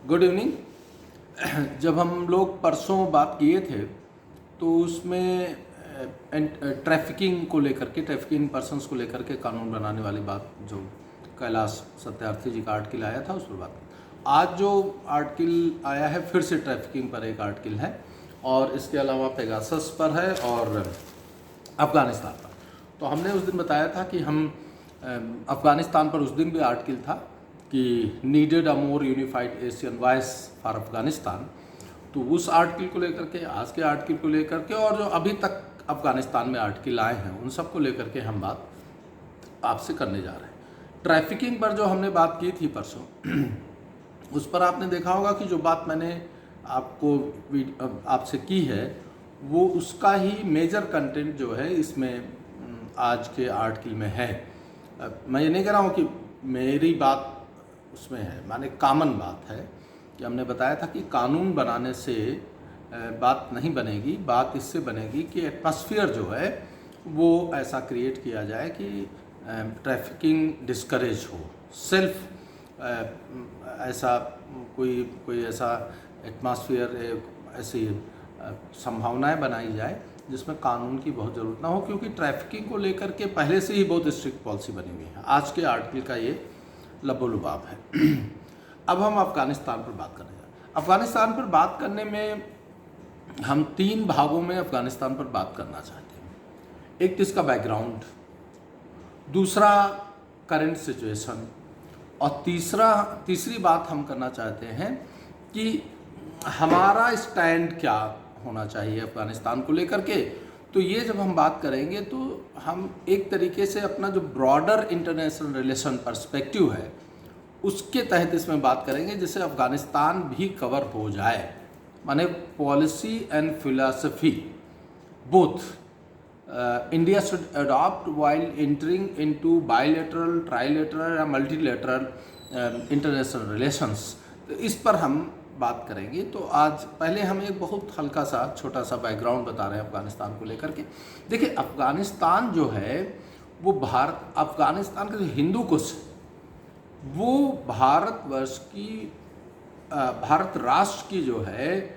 Good evening. जब हम लोग परसों बात किए थे तो उसमें ट्रैफिकिंग को लेकर के, ट्रैफिकिंग पर्सनस को लेकर के कानून बनाने वाली बात जो कैलाश सत्यार्थी जी का आर्टिकल आया था उस पर बात की। आज जो आर्टिकल आया है फिर से ट्रैफिकिंग पर एक आर्टिकल है और इसके अलावा पेगासस पर है और अफ़गानिस्तान पर। तो हमने उस दिन बताया था कि हम अफ़गानिस्तान पर उस दिन भी आर्टिकल था कि needed a more unified Asian voice for Afghanistan. तो उस आर्टिकल को लेकर के, आज के आर्टिकल को लेकर के और जो अभी तक अफ़गानिस्तान में आर्टिकल आए हैं उन सब को लेकर के हम बात आपसे करने जा रहे हैं। ट्रैफिकिंग पर जो हमने बात की थी परसों उस पर आपने देखा होगा कि जो बात मैंने आपको आपसे की है वो उसका ही मेजर कंटेंट जो है इसमें आज के आर्टिकल में है। मैं ये नहीं कह रहा हूँ कि मेरी बात उसमें है, माने कॉमन बात है कि हमने बताया था कि कानून बनाने से बात नहीं बनेगी, बात इससे बनेगी कि एटमॉस्फेयर जो है वो ऐसा क्रिएट किया जाए कि ट्रैफिकिंग डिस्करेज हो, सेल्फ ऐसा कोई ऐसा एटमॉस्फेयर, ऐसी संभावनाएं बनाई जाए जिसमें कानून की बहुत ज़रूरत ना हो, क्योंकि ट्रैफिकिंग को लेकर के पहले से ही बहुत स्ट्रिक्ट पॉलिसी बनी हुई है। आज के आर्टिकल का ये लबोलुबाब है। अब हम अफ़गानिस्तान पर बात करने जा रहे हैं। अफ़गानिस्तान पर बात करने में हम 3 भागों में अफ़गानिस्तान पर बात करना चाहते हैं। एक इसका बैकग्राउंड, दूसरा करंट सिचुएशन और तीसरी बात हम करना चाहते हैं कि हमारा स्टैंड क्या होना चाहिए अफ़गानिस्तान को लेकर के। तो ये जब हम बात करेंगे तो हम एक तरीके से अपना जो ब्रॉडर इंटरनेशनल रिलेशन पर्सपेक्टिव है उसके तहत इसमें बात करेंगे, जिससे अफ़गानिस्तान भी कवर हो जाए। माने policy and philosophy both India should adopt while entering into bilateral, trilateral या मल्टीलैटरल इंटरनेशनल रिलेशंस। तो इस पर हम बात करेंगे। तो आज पहले हम एक बहुत हल्का सा छोटा सा बैकग्राउंड बता रहे हैं अफ़गानिस्तान को लेकर के। देखिए, अफ़गानिस्तान जो है वो अफ़गानिस्तान का जो हिंदू कुश वो भारतवर्ष की, भारत राष्ट्र की जो है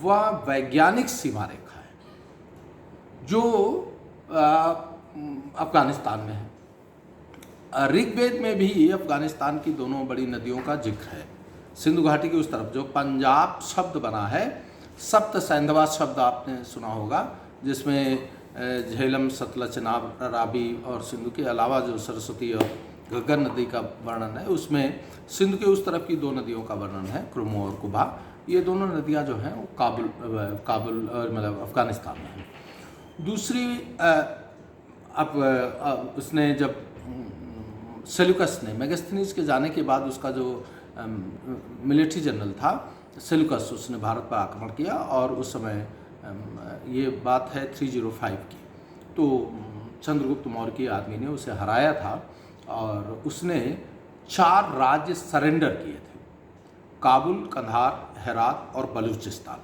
वह वैज्ञानिक सीमा रेखा है जो अफ़गानिस्तान में है। ऋग्वेद में भी अफ़गानिस्तान की दोनों बड़ी नदियों का जिक्र है। सिंधु घाटी की उस तरफ जो पंजाब शब्द बना है, सप्त सैंधवा शब्द आपने सुना होगा, जिसमें झेलम, सतलज, चेनाब, रावी और सिंधु के अलावा जो सरस्वती और घग्गर नदी का वर्णन है उसमें सिंधु के उस तरफ की 2 नदियों का वर्णन है, क्रुमो और कुबा। ये दोनों नदियां जो हैं वो काबुल मतलब अफ़गानिस्तान में हैं। दूसरी अब उसने जब सेल्यूकस ने मेगास्थनीज के जाने के बाद उसका जो मिलिट्री जनरल था सेल्यूकस, उसने भारत पर आक्रमण किया और उस समय ये बात है 305 की। तो चंद्रगुप्त मौर्य के आदमी ने उसे हराया था और उसने 4 राज्य सरेंडर किए थे, काबुल, कंधार, हेरात और बलूचिस्तान।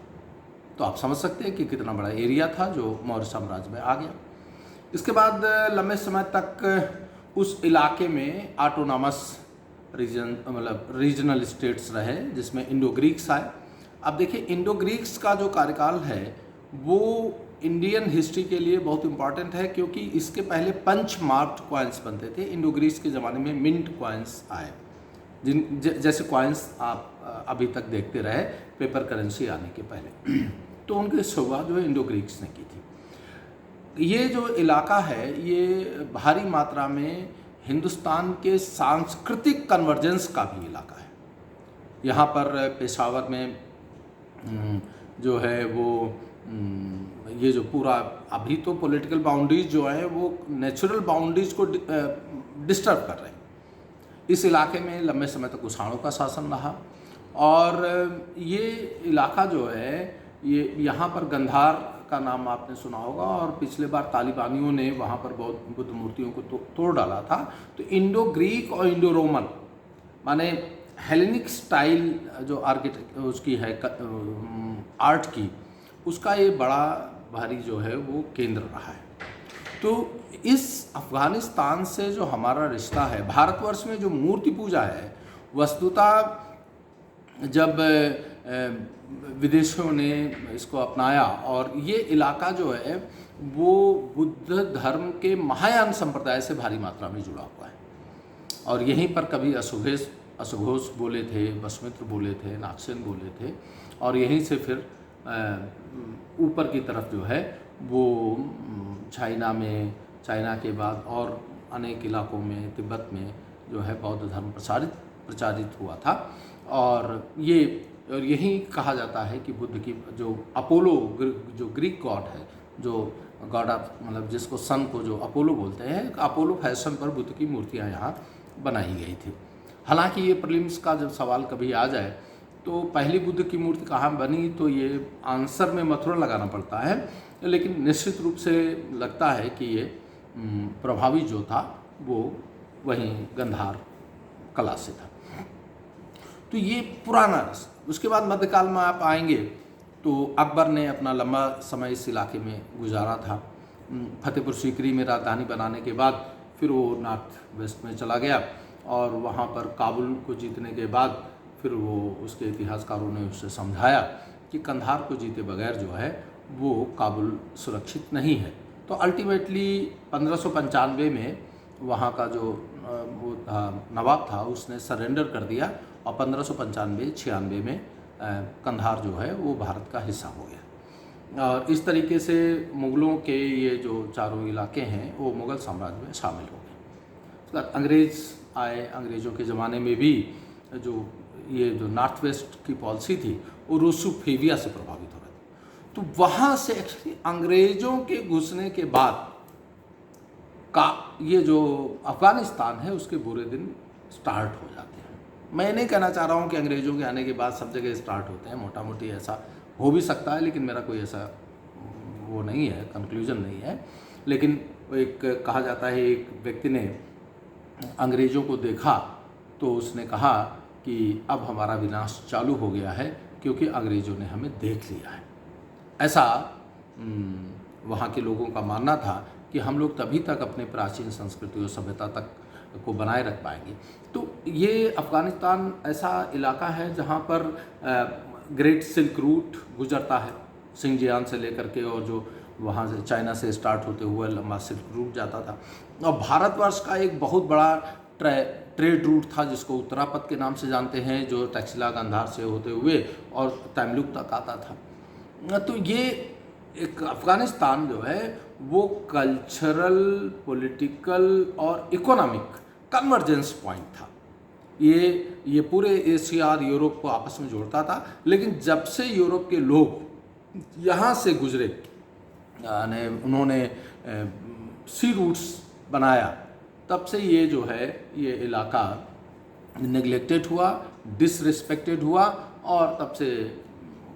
तो आप समझ सकते हैं कि कितना बड़ा एरिया था जो मौर्य साम्राज्य में आ गया। इसके बाद लंबे समय तक उस इलाके में ऑटोनॉमस रीजन, मतलब रीजनल स्टेट्स रहे, जिसमें इंडो ग्रीक्स आए। अब देखिए, इंडो ग्रीक्स का जो कार्यकाल है वो इंडियन हिस्ट्री के लिए बहुत इंपॉर्टेंट है, क्योंकि इसके पहले पंच मार्क्ड कॉइन्स बनते थे। इंडो ग्रीक्स के ज़माने में मिंट कॉइन्स आए, जैसे कॉइन्स आप अभी तक देखते रहे पेपर करेंसी आने के पहले। तो उनकी शुरुआत जो है इंडो ग्रीक्स ने की थी। ये जो इलाका है ये भारी मात्रा में हिंदुस्तान के सांस्कृतिक कन्वर्जेंस का भी इलाका है। यहाँ पर पेशावर में जो है वो ये जो पूरा अभी तो पॉलिटिकल बाउंड्रीज जो है वो नेचुरल बाउंड्रीज को डिस्टर्ब कर रहे हैं। इस इलाके में लंबे समय तक कुषाणों का शासन रहा और ये इलाका जो है ये यहाँ पर गंधार का नाम आपने सुना होगा और पिछले बार तालिबानियों ने वहाँ पर बहुत बुद्ध मूर्तियों को तोड़ डाला था। तो इंडो ग्रीक और इंडो रोमन माने हेलेनिक स्टाइल जो आर्किटेक्ट उसकी है आर्ट की, उसका ये बड़ा भारी जो है वो केंद्र रहा है। तो इस अफ़गानिस्तान से जो हमारा रिश्ता है, भारतवर्ष में जो मूर्ति पूजा है वस्तुतः जब विदेशियों ने इसको अपनाया, और ये इलाका जो है वो बुद्ध धर्म के महायान संप्रदाय से भारी मात्रा में जुड़ा हुआ है। और यहीं पर कभी अशुघोष बोले थे, वसुमित्र बोले थे, नागसेन बोले थे, और यहीं से फिर ऊपर की तरफ जो है वो चाइना के बाद और अनेक इलाकों में, तिब्बत में जो है बौद्ध धर्म प्रचारित हुआ था। और यही कहा जाता है कि बुद्ध की जो अपोलो, जो ग्रीक गॉड है, जो गॉड ऑफ, मतलब जिसको सन को जो अपोलो बोलते हैं, अपोलो फैशन पर बुद्ध की मूर्तियां यहाँ बनाई गई थी। हालांकि ये प्रीलिम्स का जब सवाल कभी आ जाए तो पहली बुद्ध की मूर्ति कहाँ बनी, तो ये आंसर में मथुरा लगाना पड़ता है, लेकिन निश्चित रूप से लगता है कि ये प्रभावी जो था वो वहीं गंधार कला से था। तो ये पुराना रस। उसके बाद मध्यकाल में आप आएंगे तो अकबर ने अपना लंबा समय इस इलाके में गुजारा था। फतेहपुर सीकरी में राजधानी बनाने के बाद फिर वो नॉर्थ वेस्ट में चला गया, और वहाँ पर काबुल को जीतने के बाद फिर वो, उसके इतिहासकारों ने उससे समझाया कि कंधार को जीते बगैर जो है वो काबुल सुरक्षित नहीं है। तो अल्टीमेटली 1595 में वहाँ का जो वो था नवाब था, उसने सरेंडर कर दिया, और 1595-96 में कंधार जो है वो भारत का हिस्सा हो गया। और इस तरीके से मुग़लों के ये जो चारों इलाके हैं वो मुग़ल साम्राज्य में शामिल हो गए। उसके बाद अंग्रेज़ आए। अंग्रेज़ों के ज़माने में भी जो नॉर्थ वेस्ट की पॉलिसी थी वो रूसोफेबिया से प्रभावित हो रहा था। तो वहाँ से एक्चुअली अंग्रेज़ों के घुसने के बाद का ये जो अफ़गानिस्तान है उसके बुरे दिन स्टार्ट हो जाते हैं। मैं नहीं कहना चाह रहा हूँ कि अंग्रेज़ों के आने के बाद सब जगह स्टार्ट होते हैं, मोटा मोटी ऐसा हो भी सकता है, लेकिन मेरा कोई ऐसा वो नहीं है, कंक्लूजन नहीं है। लेकिन एक कहा जाता है, एक व्यक्ति ने अंग्रेज़ों को देखा तो उसने कहा कि अब हमारा विनाश चालू हो गया है, क्योंकि अंग्रेज़ों ने हमें देख लिया है। ऐसा वहाँ के लोगों का मानना था कि हम लोग तभी तक अपने प्राचीन संस्कृति और सभ्यता तक को बनाए रख पाएंगे। तो ये अफ़गानिस्तान ऐसा इलाका है जहाँ पर ग्रेट सिल्क रूट गुजरता है, सिंजियान से लेकर के, और जो वहाँ से चाइना से स्टार्ट होते हुए लंबा सिल्क रूट जाता था। और भारतवर्ष का एक बहुत बड़ा ट्रेड रूट था जिसको उत्तरापथ के नाम से जानते हैं, जो तक्षशिला गांधार से होते हुए और तैमलुक तक आता था। तो ये एक अफ़गानिस्तान जो है वो कल्चरल, पॉलिटिकल और इकोनॉमिक कन्वर्जेंस पॉइंट था। ये पूरे एशिया और यूरोप को आपस में जोड़ता था। लेकिन जब से यूरोप के लोग यहाँ से गुजरे, यानी उन्होंने सी रूट्स बनाया, तब से ये जो है ये इलाका नेग्लेक्टेड हुआ, डिसरिस्पेक्टेड हुआ, और तब से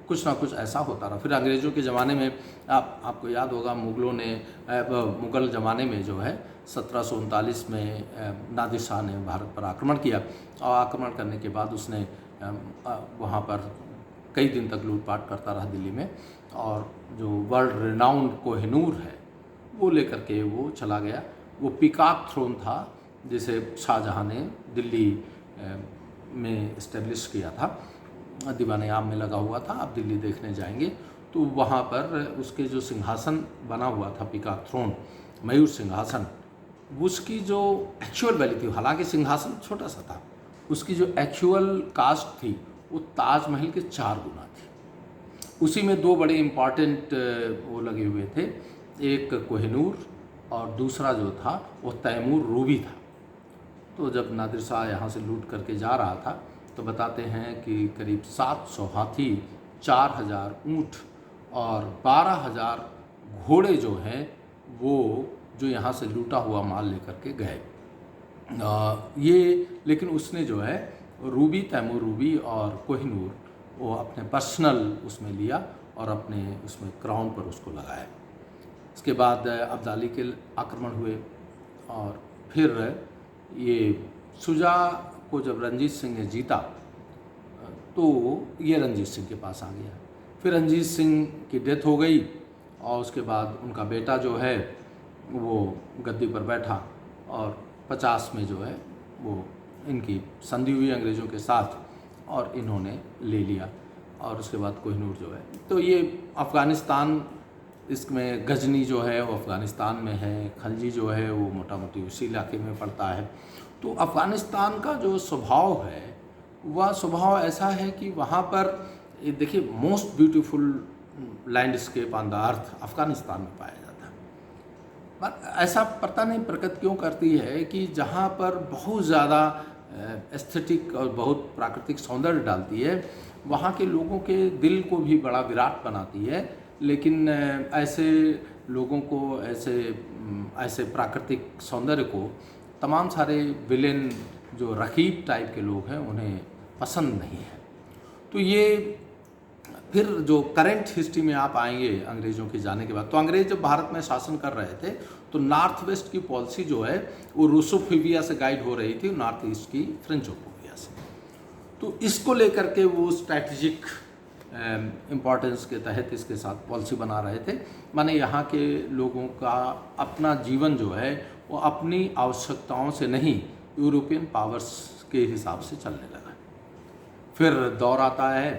कुछ ना कुछ ऐसा होता रहा। फिर अंग्रेज़ों के ज़माने में आपको याद होगा, मुग़ल ज़माने में जो है 1739 में नादिर शाह ने भारत पर आक्रमण किया, और आक्रमण करने के बाद उसने वहाँ पर कई दिन तक लूटपाट करता रहा दिल्ली में, और जो वर्ल्ड रिनाउंड कोहिनूर है वो लेकर के वो चला गया। वो पीकॉक थ्रोन था जिसे शाहजहाँ ने दिल्ली में इस्टेब्लिश किया था, दीवान-ए-आम में लगा हुआ था। आप दिल्ली देखने जाएंगे तो वहाँ पर उसके जो सिंहासन बना हुआ था, पीकॉक थ्रोन, मयूर सिंहासन, उसकी जो एक्चुअल वैल्यू थी, हालांकि सिंहासन छोटा सा था, उसकी जो एक्चुअल कास्ट थी वो ताजमहल के 4 गुना थी। उसी में 2 बड़े इम्पॉर्टेंट वो लगे हुए थे, एक कोहिनूर और दूसरा जो था वो तैमूर रूबी था। तो जब नादिर शाह यहाँ से लूट करके जा रहा था तो बताते हैं कि करीब 700 हाथी, 4000 ऊँट और 12000 घोड़े जो हैं वो जो यहाँ से लूटा हुआ माल लेकर के गए। लेकिन उसने जो है रूबी, तैमूर रूबी और कोहिनूर वो अपने पर्सनल उसमें लिया और अपने उसमें क्राउन पर उसको लगाया। इसके बाद अब्दाली के आक्रमण हुए, और फिर ये शुजा को जब रंजीत सिंह ने जीता तो ये रंजीत सिंह के पास आ गया। फिर रंजीत सिंह की डेथ हो गई, और उसके बाद उनका बेटा जो है वो गद्दी पर बैठा, और 50 में जो है वो इनकी संधि हुई अंग्रेज़ों के साथ, और इन्होंने ले लिया। और उसके बाद कोहिनूर जो है, तो ये अफ़गानिस्तान, इसमें गजनी जो है वो अफ़गानिस्तान में है, खलजी जो है वो मोटा मोटी उसी इलाके में पड़ता है। तो अफ़गानिस्तान का जो स्वभाव है वह स्वभाव ऐसा है कि वहाँ पर देखिए most beautiful landscape on the earth Afghanistan में पाया जाता है। पर ऐसा पता नहीं प्रकृति क्यों करती है कि जहाँ पर बहुत ज़्यादा एस्थेटिक और बहुत प्राकृतिक सौंदर्य डालती है, वहाँ के लोगों के दिल को भी बड़ा विराट बनाती है। लेकिन ऐसे लोगों को, ऐसे प्राकृतिक सौंदर्य को तमाम सारे विलेन जो रकीब टाइप के लोग हैं उन्हें पसंद नहीं है। तो ये फिर जो करंट हिस्ट्री में आप आएंगे अंग्रेज़ों के जाने के बाद, तो अंग्रेज़ जब भारत में शासन कर रहे थे तो नॉर्थ वेस्ट की पॉलिसी जो है वो रूसोफोबिया से गाइड हो रही थी, नॉर्थ ईस्ट की फ्रेंचोफोबिया से। तो इसको लेकर के वो स्ट्रैटेजिक इम्पॉर्टेंस के तहत इसके साथ पॉलिसी बना रहे थे। माने यहाँ के लोगों का अपना जीवन जो है वो अपनी आवश्यकताओं से नहीं, यूरोपियन पावर्स के हिसाब से चलने लगा। फिर दौर आता है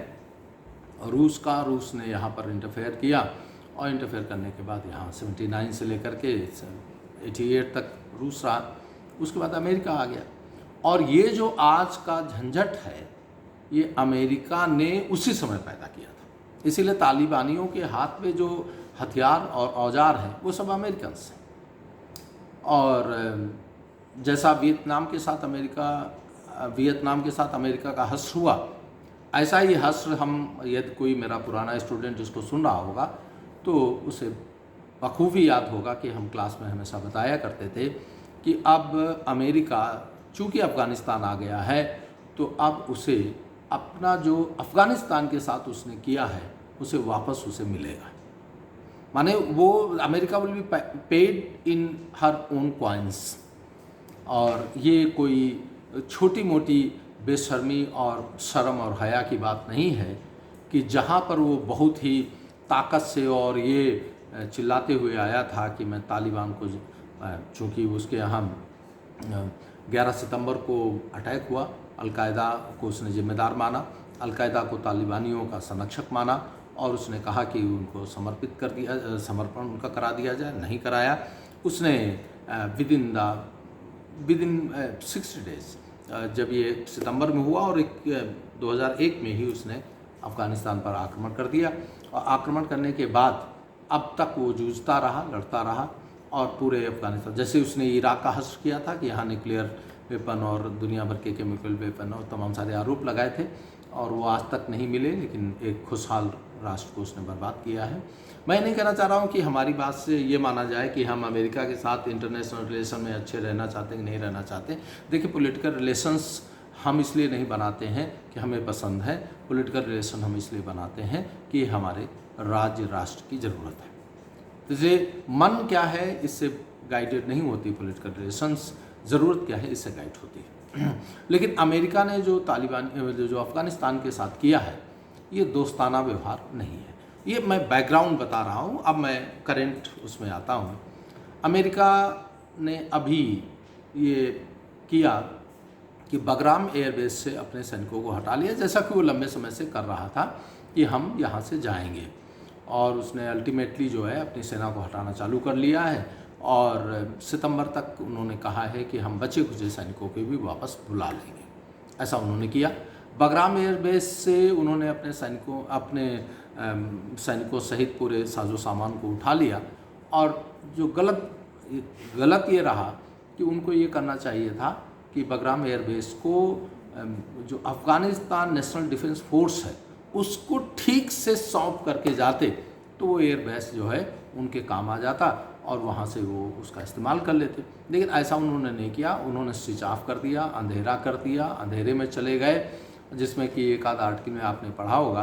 रूस का। रूस ने यहाँ पर इंटरफेयर किया और इंटरफेयर करने के बाद यहाँ 79 से लेकर के 88 तक रूस रहा। उसके बाद अमेरिका आ गया। और ये जो आज का झंझट है ये अमेरिका ने उसी समय पैदा किया था। इसीलिए तालिबानियों के हाथ में जो हथियार और औजार हैं वो सब अमेरिकन हैं। और जैसा वियतनाम के साथ अमेरिका का हश्र हुआ, ऐसा ही हश्र हम, यदि कोई मेरा पुराना स्टूडेंट इसको सुन रहा होगा तो उसे बखूबी याद होगा कि हम क्लास में हमेशा बताया करते थे कि अब अमेरिका चूँकि अफ़गानिस्तान आ गया है तो अब उसे अपना जो अफ़गानिस्तान के साथ उसने किया है उसे वापस उसे मिलेगा। माने वो America will be paid in her own coins. और ये कोई छोटी मोटी बेशर्मी और शर्म और हया की बात नहीं है कि जहाँ पर वो बहुत ही ताकत से और ये चिल्लाते हुए आया था कि मैं तालिबान को, चूँकि उसके यहाँ 11 सितंबर को अटैक हुआ, अलकायदा को उसने जिम्मेदार माना, अलकायदा को तालिबानियों का संरक्षक माना और उसने कहा कि उनको समर्पण उनका करा दिया जाए। नहीं कराया। उसने विदिन 60 डेज, जब ये सितंबर में हुआ और 2001 में ही उसने अफ़गानिस्तान पर आक्रमण कर दिया। और आक्रमण करने के बाद अब तक वो जूझता रहा, लड़ता रहा और पूरे अफ़गानिस्तान, जैसे उसने इराक़ का हश्र किया था कि यहाँ न्यूक्लियर वेपन और दुनिया भर के केमिकल वेपन और तमाम सारे आरोप लगाए थे और वो आज तक नहीं मिले, लेकिन एक खुशहाल राष्ट्र को उसने बर्बाद किया है। मैं नहीं कहना चाह रहा हूँ कि हमारी बात से ये माना जाए कि हम अमेरिका के साथ इंटरनेशनल रिलेशन में अच्छे रहना चाहते हैं कि नहीं रहना चाहते। देखिए, पॉलिटिकल रिलेशंस हम इसलिए नहीं बनाते हैं कि हमें पसंद है, पॉलिटिकल रिलेशन हम इसलिए बनाते हैं कि हमारे राज्य राष्ट्र की ज़रूरत है। तो ये मन क्या है इससे गाइडेड नहीं होती पॉलिटिकल रिलेशंस, ज़रूरत क्या है इससे गाइड होती है। लेकिन अमेरिका ने जो अफ़गानिस्तान के साथ किया है ये दोस्ताना व्यवहार नहीं है। ये मैं बैकग्राउंड बता रहा हूँ, अब मैं करंट उसमें आता हूँ। अमेरिका ने अभी ये किया कि बगराम एयरबेस से अपने सैनिकों को हटा लिया, जैसा कि वो लंबे समय से कर रहा था कि हम यहाँ से जाएंगे। और उसने अल्टीमेटली जो है अपनी सेना को हटाना चालू कर लिया है और सितंबर तक उन्होंने कहा है कि हम बचे खुचे सैनिकों को भी वापस बुला लेंगे। ऐसा उन्होंने किया। बगराम एयरबेस से उन्होंने अपने सैनिकों सहित पूरे साजो सामान को उठा लिया। और जो गलत ये रहा कि उनको ये करना चाहिए था कि बगराम एयरबेस को जो अफ़गानिस्तान नेशनल डिफेंस फोर्स है उसको ठीक से सौंप करके जाते तो वो एयरबेस जो है उनके काम आ जाता और वहाँ से वो उसका इस्तेमाल कर लेते। लेकिन ऐसा उन्होंने नहीं किया। उन्होंने स्विच ऑफ कर दिया, अंधेरा कर दिया, अंधेरे में चले गए, जिसमें कि एक आध आर्टिकल में आपने पढ़ा होगा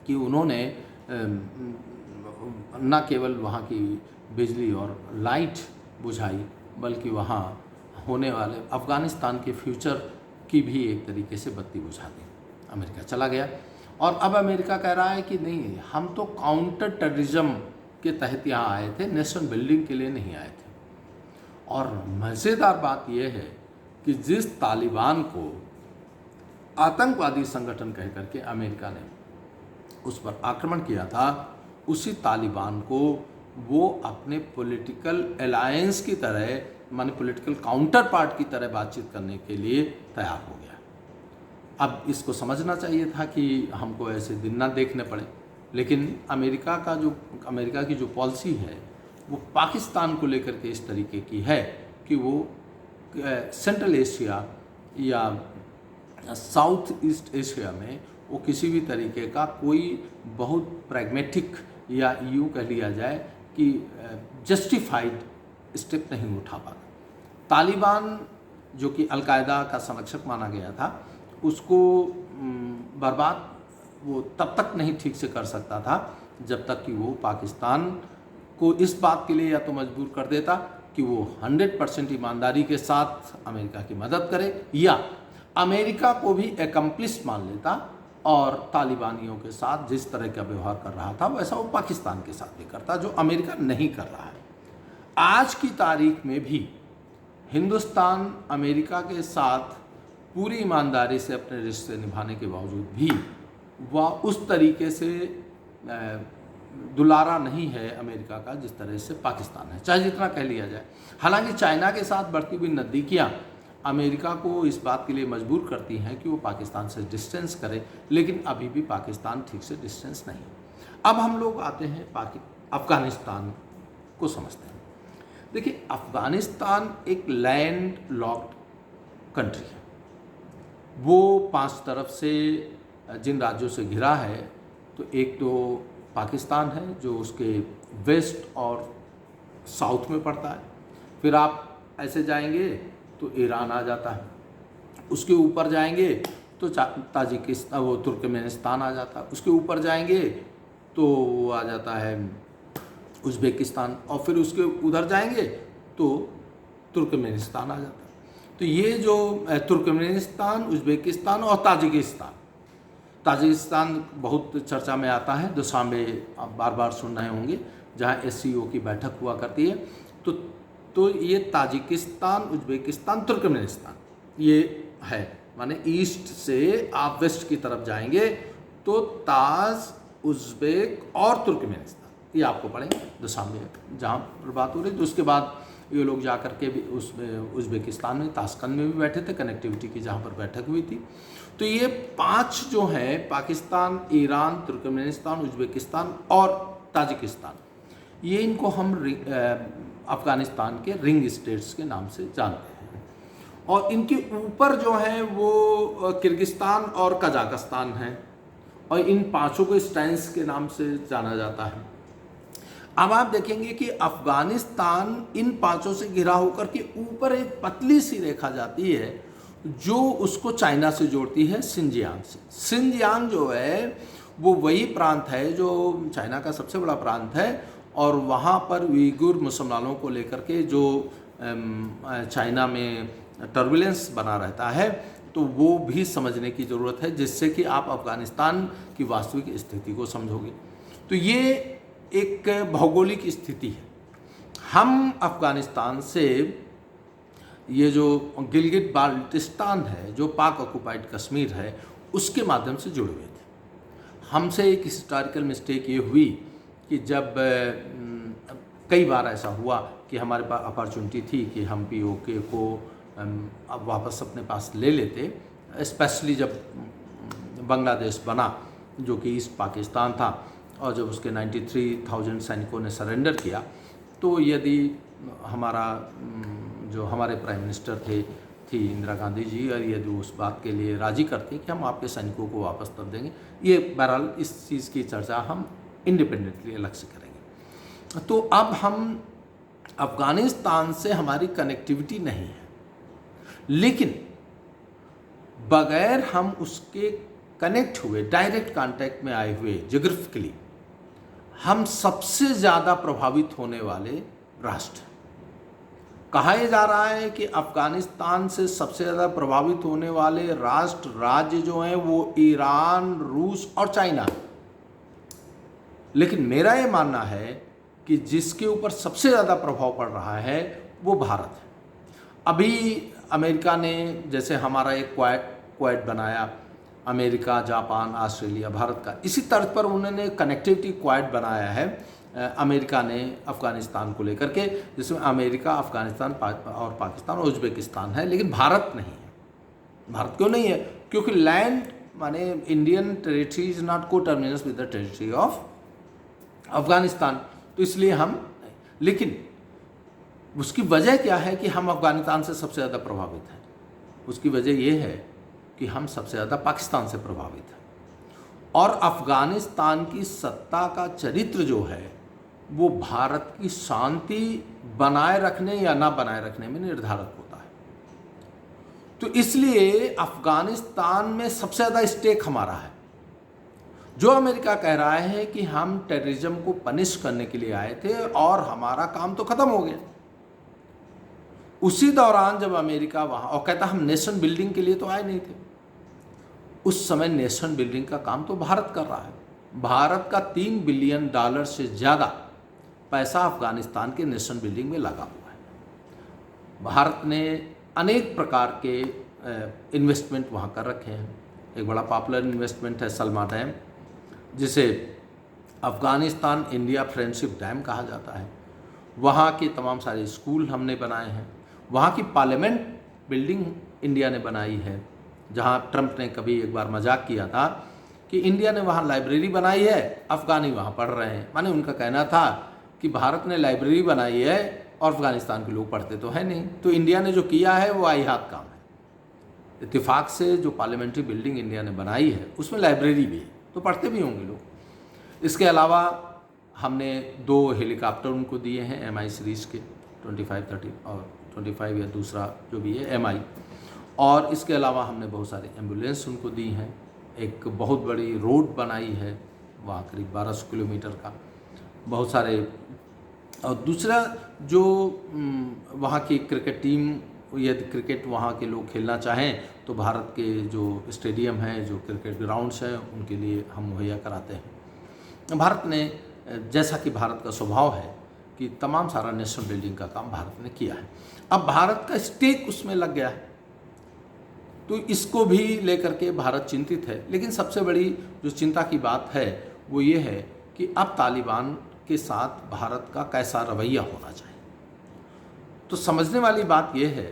कि उन्होंने न केवल वहाँ की बिजली और लाइट बुझाई बल्कि वहाँ होने वाले अफ़गानिस्तान के फ्यूचर की भी एक तरीके से बत्ती बुझा दी। अमेरिका चला गया और अब अमेरिका कह रहा है कि नहीं, हम तो काउंटर टेररिज्म के तहत यहाँ आए थे, नेशन बिल्डिंग के लिए नहीं आए थे। और मज़ेदार बात यह है कि जिस तालिबान को आतंकवादी संगठन कह करके अमेरिका ने उस पर आक्रमण किया था, उसी तालिबान को वो अपने पॉलिटिकल अलायंस की तरह, माने पॉलिटिकल काउंटर पार्ट की तरह बातचीत करने के लिए तैयार हो गया। अब इसको समझना चाहिए था कि हमको ऐसे दिन ना देखने पड़े, लेकिन अमेरिका की जो पॉलिसी है वो पाकिस्तान को लेकर के इस तरीके की है कि वो सेंट्रल एशिया या साउथ ईस्ट एशिया में वो किसी भी तरीके का कोई बहुत प्रैग्मेटिक या यूँ कह लिया जाए कि जस्टिफाइड स्टेप नहीं उठा पाता। तालिबान जो कि अलकायदा का संरक्षक माना गया था, उसको बर्बाद वो तब तक नहीं ठीक से कर सकता था जब तक कि वो पाकिस्तान को इस बात के लिए या तो मजबूर कर देता कि वो 100% ईमानदारी के साथ अमेरिका की मदद करे, या अमेरिका को भी एकम्प्लिस मान लेता और तालिबानियों के साथ जिस तरह का व्यवहार कर रहा था वैसा वो पाकिस्तान के साथ भी करता, जो अमेरिका नहीं कर रहा है। आज की तारीख में भी हिंदुस्तान अमेरिका के साथ पूरी ईमानदारी से अपने रिश्ते निभाने के बावजूद भी वह उस तरीके से दुलारा नहीं है अमेरिका का जिस तरह से पाकिस्तान है, चाहे जितना कह लिया जाए। हालांकि चाइना के साथ बढ़ती हुई नज़दीकियाँ अमेरिका को इस बात के लिए मजबूर करती हैं कि वो पाकिस्तान से डिस्टेंस करे, लेकिन अभी भी पाकिस्तान ठीक से डिस्टेंस नहीं। अब हम लोग आते हैं अफ़गानिस्तान को समझते हैं। देखिए, अफ़गानिस्तान एक लैंड लॉक्ड कंट्री है। वो 5 तरफ से जिन राज्यों से घिरा है, तो एक तो पाकिस्तान है जो उसके वेस्ट और साउथ में पड़ता है, फिर आप ऐसे जाएंगे तो ईरान आ जाता है, उसके ऊपर जाएंगे तो ताजिकिस्तान वो तुर्कमेनिस्तान आ जाता है, उसके ऊपर जाएंगे तो वो आ जाता है उज़्बेकिस्तान, और फिर उसके उधर जाएंगे तो तुर्कमेनिस्तान आ जाता है। तो ये जो तुर्कमेनिस्तान, उज़्बेकिस्तान और ताजिकिस्तान बहुत चर्चा में आता है, दुशांबे आप बार बार सुन रहे होंगे, जहाँ SCO की बैठक हुआ करती है। तो ये ताजिकिस्तान, उज़्बेकिस्तान, तुर्कमेनिस्तान ये है, माने ईस्ट से आप वेस्ट की तरफ जाएंगे तो ताज, उज़्बेक और तुर्कमेनिस्तान ये आपको पड़ेंगे दुशांबे जहाँ पर बात हो रही। तो उसके बाद ये लोग जा कर के भी उसमें उज़्बेकिस्तान में ताशकंद में भी बैठे थे, कनेक्टिविटी की जहाँ पर बैठक हुई थी। तो ये 5 जो हैं, पाकिस्तान, ईरान, तुर्कमेनिस्तान, उज़्बेकिस्तान और ताजिकिस्तान, ये इनको हम अफ़गानिस्तान के रिंग स्टेट्स के नाम से जानते हैं। और इनके ऊपर जो है वो किर्गिस्तान और कजाकिस्तान हैं, और इन 5 को स्टैंस के नाम से जाना जाता है। अब आप देखेंगे कि अफ़गानिस्तान इन 5 से घिरा होकर के ऊपर एक पतली सी रेखा जाती है जो उसको चाइना से जोड़ती है, सिंजियांग से। सिंजियांग जो है वो वही प्रांत है जो चाइना का सबसे बड़ा प्रांत है, और वहाँ पर उइगुर मुसलमानों को लेकर के जो चाइना में टर्बुलेंस बना रहता है, तो वो भी समझने की ज़रूरत है, जिससे कि आप अफ़गानिस्तान की वास्तविक स्थिति को समझोगे। तो ये एक भौगोलिक स्थिति है। हम अफ़गानिस्तान से ये जो गिलगित बाल्टिस्तान है, जो पाक ऑक्युपाइड कश्मीर है, उसके माध्यम से जुड़े हुए थे। हमसे एक हिस्टोरिकल मिस्टेक ये हुई कि जब कई बार ऐसा हुआ कि हमारे पास अपॉर्चुनिटी थी कि हम POK को अब वापस अपने पास ले लेते, स्पेशली जब बांग्लादेश बना जो कि ईस्ट पाकिस्तान था, और जब उसके 93,000 सैनिकों ने सरेंडर किया, तो यदि हमारे प्राइम मिनिस्टर थी इंदिरा गांधी जी, और यदि उस बात के लिए राजी करते कि हम आपके सैनिकों को वापस तब देंगे, ये बहरहाल इस चीज़ की चर्चा हम इंडिपेंडेंटली अलग से करेंगे। तो अब हम अफ़गानिस्तान से हमारी कनेक्टिविटी नहीं है, लेकिन बगैर हम उसके कनेक्ट हुए, डायरेक्ट कांटेक्ट में आए हुए, ज्योग्राफिकली हम सबसे ज़्यादा प्रभावित होने वाले राष्ट्र। कहा यह जा रहा है कि अफ़गानिस्तान से सबसे ज़्यादा प्रभावित होने वाले राज्य जो हैं वो ईरान, रूस और चाइना है। लेकिन मेरा ये मानना है कि जिसके ऊपर सबसे ज़्यादा प्रभाव पड़ रहा है वो भारत है। अभी अमेरिका ने जैसे हमारा एक क्वाड बनाया, अमेरिका, जापान, ऑस्ट्रेलिया, भारत का। इसी तर्ज पर उन्होंने कनेक्टिविटी क्वाड बनाया है अमेरिका ने अफ़गानिस्तान को लेकर के, जिसमें अमेरिका, अफ़गानिस्तान और पाकिस्तान और उज़्बेकिस्तान है, लेकिन भारत नहीं है। भारत क्यों नहीं है? क्योंकि लैंड माने इंडियन टेरिटरी इज नॉट को terminus with the territory of Afghanistan, तो इसलिए हम, लेकिन उसकी वजह क्या है कि हम अफ़गानिस्तान से सबसे ज़्यादा प्रभावित हैं? उसकी वजह यह है कि हम सबसे ज़्यादा पाकिस्तान से प्रभावित हैं, और अफ़गानिस्तान की सत्ता का चरित्र जो है वो भारत की शांति बनाए रखने या ना बनाए रखने में निर्धारित होता है। तो इसलिए अफ़गानिस्तान में सबसे ज़्यादा स्टेक हमारा है। जो अमेरिका कह रहा है कि हम टेररिज्म को पनिश करने के लिए आए थे और हमारा काम तो ख़त्म हो गया, उसी दौरान जब अमेरिका वहाँ और कहता हम नेशन बिल्डिंग के लिए तो आए नहीं थे, उस समय नेशन बिल्डिंग का काम तो भारत कर रहा है। भारत का $3 बिलियन से ज़्यादा पैसा अफ़गानिस्तान के नेशन बिल्डिंग में लगा हुआ है। भारत ने अनेक प्रकार के इन्वेस्टमेंट वहाँ कर रखे हैं। एक बड़ा पॉपुलर इन्वेस्टमेंट है सलमा डैम, जिसे अफ़गानिस्तान इंडिया फ्रेंडशिप डैम कहा जाता है। वहाँ के तमाम सारे स्कूल हमने बनाए हैं। वहाँ की पार्लियामेंट बिल्डिंग इंडिया ने बनाई है, जहाँ ट्रंप ने कभी एक बार मजाक किया था कि इंडिया ने वहाँ लाइब्रेरी बनाई है, अफ़गानी वहाँ पढ़ रहे हैं। माने उनका कहना था कि भारत ने लाइब्रेरी बनाई है और अफ़गानिस्तान के लोग पढ़ते तो है नहीं, तो इंडिया ने जो किया है वो आईहात काम है। इत्तेफाक से जो पार्लियामेंट्री बिल्डिंग इंडिया ने बनाई है उसमें लाइब्रेरी भी है, तो पढ़ते भी होंगे लोग। इसके अलावा हमने 2 हेलीकॉप्टर उनको दिए हैं MI सीरीज़ के 25-30 और 25 या दूसरा जो भी है MI, और इसके अलावा हमने बहुत सारे एम्बुलेंस उनको दी हैं। एक बहुत बड़ी रोड बनाई है वहाँ करीब 1200 किलोमीटर का, बहुत सारे। और दूसरा जो वहाँ की क्रिकेट टीम, यदि क्रिकेट वहाँ के लोग खेलना चाहें तो भारत के जो स्टेडियम हैं, जो क्रिकेट ग्राउंड्स हैं, उनके लिए हम मुहैया कराते हैं। भारत ने, जैसा कि भारत का स्वभाव है कि तमाम सारा नेशनल बिल्डिंग का काम भारत ने किया है। अब भारत का स्टेक उसमें लग गया है, तो इसको भी लेकर के भारत चिंतित है। लेकिन सबसे बड़ी जो चिंता की बात है वो ये है कि अब तालिबान के साथ भारत का कैसा रवैया होना चाहिए। तो समझने वाली बात यह है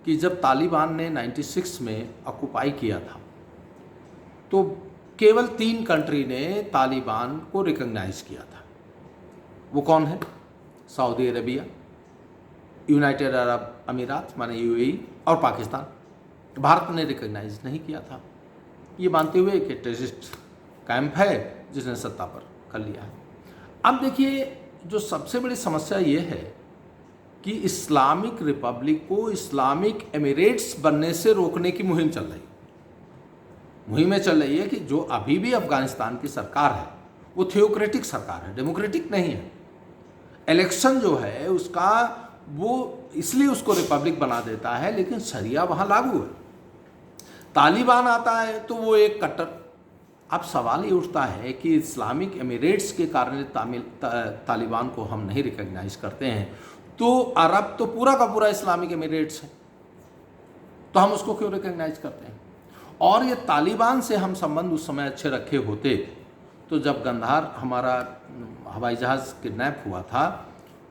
कि जब तालिबान ने 96 में ऑक्युपाई किया था तो केवल 3 कंट्री ने तालिबान को रिकॉग्नाइज किया था। वो कौन है? सऊदी अरबिया, यूनाइटेड अरब अमीरात माने UAE और पाकिस्तान। भारत ने रिकॉग्नाइज नहीं किया था, ये मानते हुए कि टेररिस्ट कैंप है जिसने सत्ता पर कर लिया है। अब देखिए, जो सबसे बड़ी समस्या ये है कि इस्लामिक रिपब्लिक को इस्लामिक एमिरेट्स बनने से रोकने की मुहिम चल रही है। मुहिमें चल रही है कि जो अभी भी अफगानिस्तान की सरकार है वो थियोक्रेटिक सरकार है, डेमोक्रेटिक नहीं है। इलेक्शन जो है उसका वो इसलिए उसको रिपब्लिक बना देता है, लेकिन शरिया वहाँ लागू है। तालिबान आता है तो वो एक कट्टर। अब सवाल ये उठता है कि इस्लामिक एमिरेट्स के कारण तालिबान को हम नहीं रिकॉग्नाइज करते हैं, तो अरब तो पूरा का पूरा इस्लामिक एमिरेट्स है, तो हम उसको क्यों रिकॉग्नाइज करते हैं? और ये तालिबान से हम संबंध उस समय अच्छे रखे होते तो जब गंधार हमारा हवाई जहाज़ किडनैप हुआ था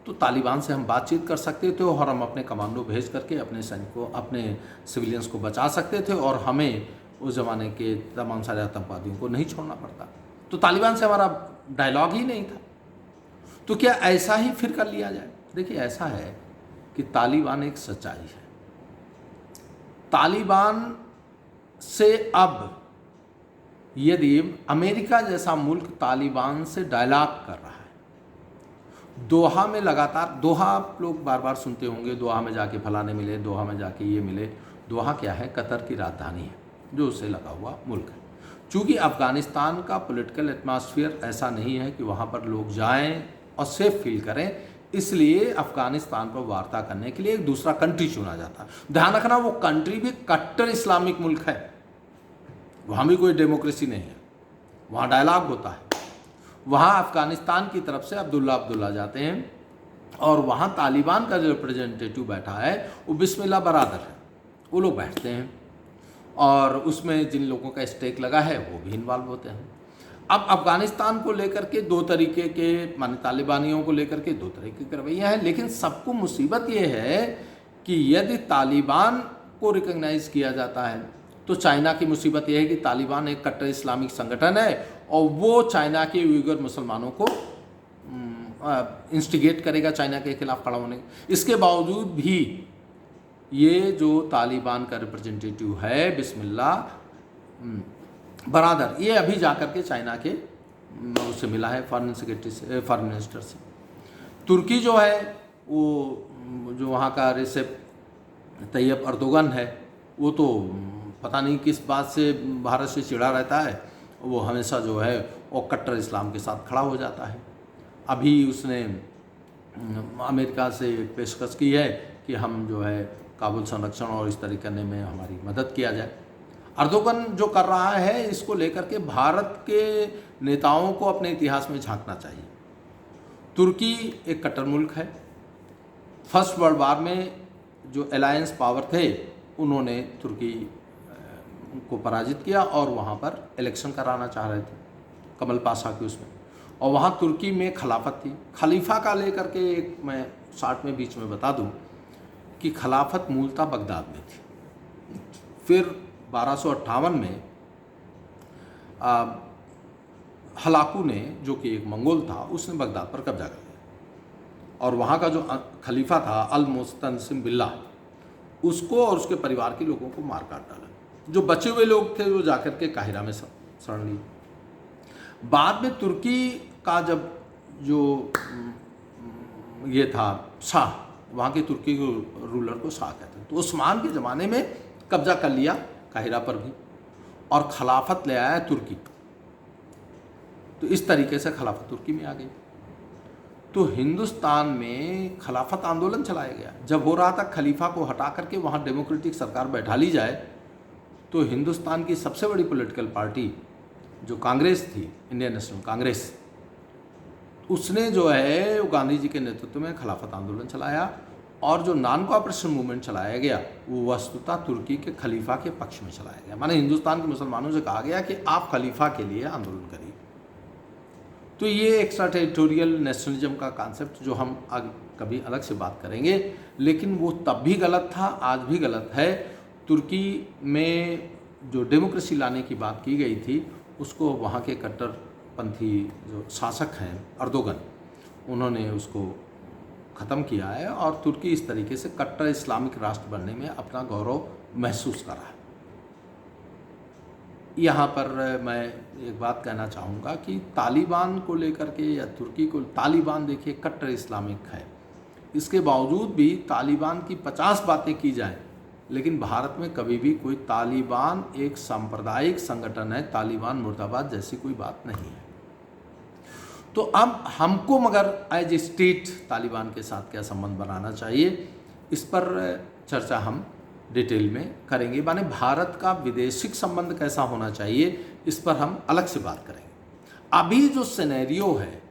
तो तालिबान से हम बातचीत कर सकते थे और हम अपने कमांडो भेज करके अपने सैनिकों, अपने सिविलियंस को बचा सकते थे और हमें उस ज़माने के तमाम सारे आतंकवादियों को नहीं छोड़ना पड़ता। तो तालिबान से हमारा डायलॉग ही नहीं था। तो क्या ऐसा ही फिर कर लिया जाए? देखिए, ऐसा है कि तालिबान एक सच्चाई है। तालिबान से अब यदि अमेरिका जैसा मुल्क तालिबान से डायलॉग कर रहा है, दोहा में लगातार, दोहा आप लोग बार बार सुनते होंगे, दोहा में जाके फलाने मिले, दोहा में जाके ये मिले। दोहा क्या है? कतर की राजधानी है जो उससे लगा हुआ मुल्क है। चूँकि अफ़गानिस्तान का पॉलिटिकल एटमॉस्फेयर ऐसा नहीं है कि वहाँ पर लोग जाएं और सेफ फील करें, इसलिए अफ़गानिस्तान पर वार्ता करने के लिए एक दूसरा कंट्री चुना जाता है। ध्यान रखना, वो कंट्री भी कट्टर इस्लामिक मुल्क है, वहाँ भी कोई डेमोक्रेसी नहीं है, वहाँ डायलॉग होता है। वहाँ अफ़गानिस्तान की तरफ से अब्दुल्ला जाते हैं और वहाँ तालिबान का जो रिप्रेजेंटेटिव बैठा है वो बिस्मिल्लाह बरादर है, वो लोग बैठते हैं और उसमें जिन लोगों का स्टेक लगा है वो भी इन्वॉल्व होते हैं। अब अफगानिस्तान को लेकर के दो तरीके के, माने तालिबानियों को लेकर के दो तरीके के रवैया है, लेकिन सबको मुसीबत ये है कि यदि तालिबान को रिकग्नाइज किया जाता है तो चाइना की मुसीबत यह है कि तालिबान एक कट्टर इस्लामिक संगठन है और वो चाइना के उइगर मुसलमानों को इंस्टिगेट करेगा चाइना के खिलाफ खड़ा होने। इसके बावजूद भी ये जो तालिबान का रिप्रेजेंटेटिव है बिस्मिल्लाह बरादर, ये अभी जाकर के चाइना के उससे मिला है, फॉरेन सेक्रेटरी से, फॉरेन मिनिस्टर से। तुर्की जो है वो जो वहाँ का रिसेप तैयब अर्दोगन है वो तो पता नहीं किस बात से भारत से चिढ़ा रहता है, वो हमेशा जो है वो कट्टर इस्लाम के साथ खड़ा हो जाता है। अभी उसने अमेरिका से पेशकश की है कि हम जो है काबुल संरक्षण और इस तरह करने में हमारी मदद किया जाए। अर्दोगन जो कर रहा है इसको लेकर के भारत के नेताओं को अपने इतिहास में झांकना चाहिए। तुर्की एक कट्टर मुल्क है। फर्स्ट वर्ल्ड वार में जो अलायंस पावर थे उन्होंने तुर्की को पराजित किया और वहाँ पर इलेक्शन कराना चाह रहे थे कमल पाशा के उसमें, और वहाँ तुर्की में खिलाफत थी। खलीफा का लेकर के एक मैं शार्ट में बीच में बता दूँ कि खिलाफत मूलतः बगदाद में थी। फिर 1258 में हलाकू ने, जो कि एक मंगोल था, उसने बगदाद पर कब्जा कर लिया और वहाँ का जो खलीफा था अल मुस्तनसिम बिल्ला, उसको और उसके परिवार के लोगों को मार काट डाला। जो बचे हुए लोग थे वो जाकर के काहिरा में शरण लिए। बाद में तुर्की का जब जो ये था शाह, वहाँ के तुर्की के रूलर को शाह कहते हैं, तो उस्मान के ज़माने में कब्जा कर लिया काहिरा पर भी और खिलाफत ले आया तुर्की। तो इस तरीके से खिलाफत तुर्की में आ गई। तो हिंदुस्तान में खिलाफत आंदोलन चलाया गया। जब हो रहा था खलीफा को हटा करके वहाँ डेमोक्रेटिक सरकार बैठा ली जाए, तो हिंदुस्तान की सबसे बड़ी पॉलिटिकल पार्टी जो कांग्रेस थी, इंडियन नेशनल कांग्रेस, उसने जो है वो गांधी जी के नेतृत्व में खिलाफत आंदोलन चलाया और जो नॉन कोऑपरेशन मूवमेंट चलाया गया वो वस्तुतः तुर्की के खलीफा के पक्ष में चलाया गया। माने हिंदुस्तान के मुसलमानों से कहा गया कि आप खलीफा के लिए आंदोलन करिए। तो ये एक्स्ट्रा टेरिटोरियल नेशनलिज्म का कॉन्सेप्ट जो हम कभी अलग से बात करेंगे, लेकिन वो तब भी गलत था, आज भी गलत है। तुर्की में जो डेमोक्रेसी लाने की बात की गई थी उसको वहाँ के कट्टरपंथी जो शासक हैं अर्दोगन, उन्होंने उसको ख़त्म किया है और तुर्की इस तरीके से कट्टर इस्लामिक राष्ट्र बनने में अपना गौरव महसूस कर रहा है। यहाँ पर मैं एक बात कहना चाहूँगा कि तालिबान को लेकर के या तुर्की को, तालिबान देखिए कट्टर इस्लामिक है, इसके बावजूद भी तालिबान की 50 बातें की जाएं, लेकिन भारत में कभी भी कोई तालिबान एक सांप्रदायिक संगठन है, तालिबान मुर्दाबाद जैसी कोई बात नहीं है। तो अब हमको मगर एज ए स्टेट तालिबान के साथ क्या संबंध बनाना चाहिए, इस पर चर्चा हम डिटेल में करेंगे। माने भारत का विदेशिक संबंध कैसा होना चाहिए, इस पर हम अलग से बात करेंगे। अभी जो सिनेरियो है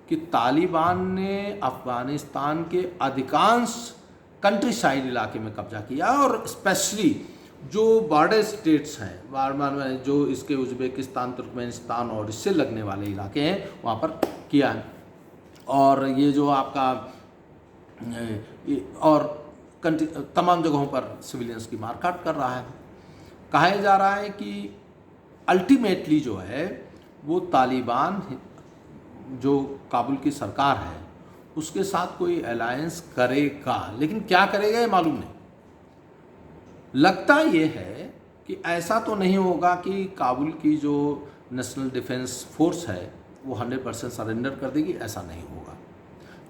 कि तालिबान ने अफगानिस्तान के अधिकांश कंट्री साइड इलाके में कब्जा किया और स्पेशली जो बॉर्डर स्टेट्स हैं, जो इसके उज्बेकिस्तान, तुर्कमेनिस्तान और इससे लगने वाले इलाके हैं, वहाँ पर किया है। और ये जो आपका और तमाम जगहों पर सिविलियंस की मारकाट कर रहा है। कहा जा रहा है कि अल्टीमेटली जो है वो तालिबान जो काबुल की सरकार है उसके साथ कोई अलायंस करेगा, लेकिन क्या करेगा ये मालूम नहीं। लगता ये है कि ऐसा तो नहीं होगा कि काबुल की जो नेशनल डिफेंस फोर्स है वो 100% सरेंडर कर देगी, ऐसा नहीं होगा।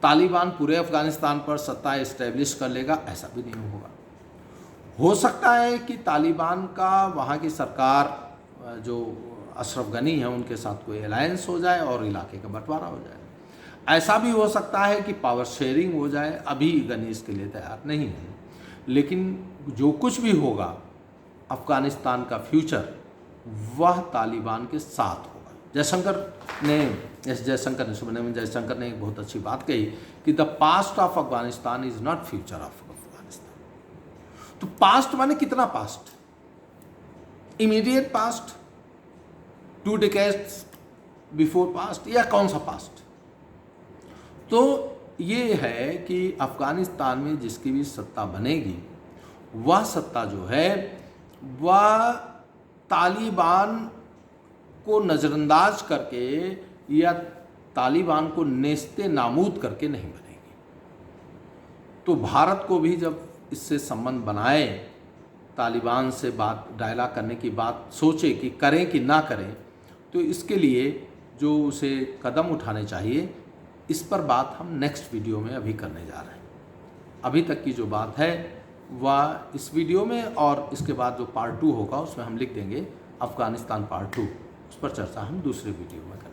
तालिबान पूरे अफगानिस्तान पर सत्ता इस्टेब्लिश कर लेगा, ऐसा भी नहीं होगा। हो सकता है कि तालिबान का वहाँ की सरकार जो अशरफ गनी है उनके साथ कोई अलायंस हो जाए और इलाके का बंटवारा हो जाए। ऐसा भी हो सकता है कि पावर शेयरिंग हो जाए। अभी गनी इसके लिए तैयार नहीं है, लेकिन जो कुछ भी होगा अफगानिस्तान का फ्यूचर वह तालिबान के साथ होगा। जयशंकर ने सुबह में जयशंकर ने एक बहुत अच्छी बात कही कि the past of Afghanistan is not future of Afghanistan. तो पास्ट माने कितना past, immediate past, 2 decades before past, या कौन सा पास्ट? तो ये है कि अफ़गानिस्तान में जिसकी भी सत्ता बनेगी वह सत्ता जो है वह तालिबान को नज़रअंदाज करके या तालिबान को नेस्ते नाबूद करके नहीं बनेगी। तो भारत को भी जब इससे संबंध बनाए, तालिबान से बात डायलॉग करने की बात सोचे कि करें कि ना करें, तो इसके लिए जो उसे कदम उठाने चाहिए, इस पर बात हम नेक्स्ट वीडियो में अभी करने जा रहे हैं। अभी तक की जो बात है वह इस वीडियो में, और इसके बाद जो पार्ट 2 होगा उसमें हम लिख देंगे अफ़गानिस्तान पार्ट 2, उस पर चर्चा हम दूसरे वीडियो में करेंगे।